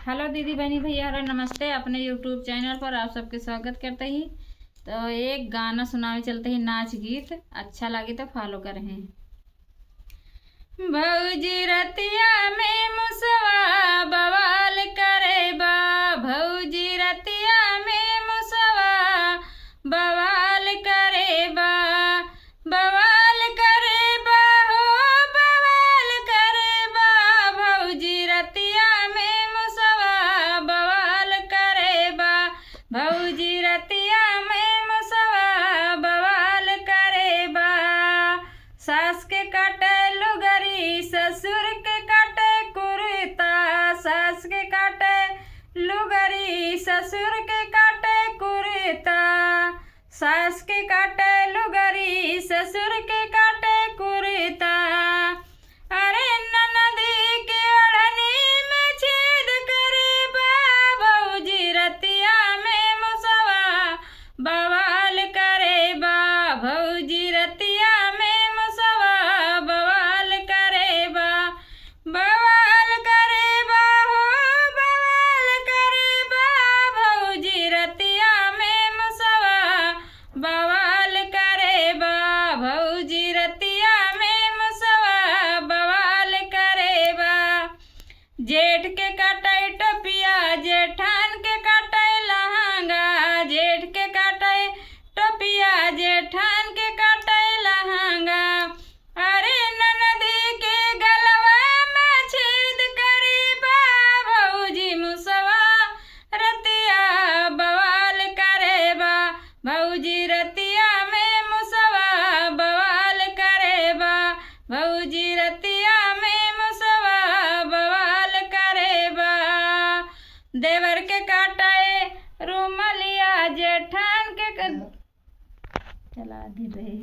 Hello दीदी बहनी भैया, हेलो नमस्ते। अपने यूट्यूब चैनल पर आप सबके स्वागत करते ही। तो एक गाना सुनावे चलते ही, नाच गीत अच्छा लगे तो फॉलो करें। भौजी रतिया में मुसवा बवाल करे बा, भौजी रतिया में मुसवा बवाल करे बा, बवाल करे बा हो बवाल करे बा, भौजी रतिया में मुसवा बवाल करे बा, भौजी रतिया में मुसवा बवाल करे बा। सास के काटे लुगरी ससुर के काटे कुर्ता, सास के काटे लुगरी ससुर के काटे कुर्ता, सास के काटे लुगरी ससुर के काटे कुर्ता। अरे ननदी के ओढ़नी में छेद करे बा, भौजी रतिया में मुसवा बवाल करे बा, भौजी रतिया में मुसवा बवाल करे बा, बवाल करे बा हो बवाल करे बा, भौजी रतिया में मुसवा बवाल करे बा, भौजी रतिया में मुसवा बवाल करे बा। जेठ के काटे टोपिया जेठान के काटे लहंगा, जेठ के काटे टोपिया जेठान के काटे लहंगा। अरे ननदी के गलवा में छेद करे बा, भौजी मुसवा रतिया बवाल करे बा, भौजी रतिया में मुसवा बवाल करे बा, भौजी रतिया में मुसवा बवाल करे बा। देवर के काटे रुमलिया जेठान के चला दी रही।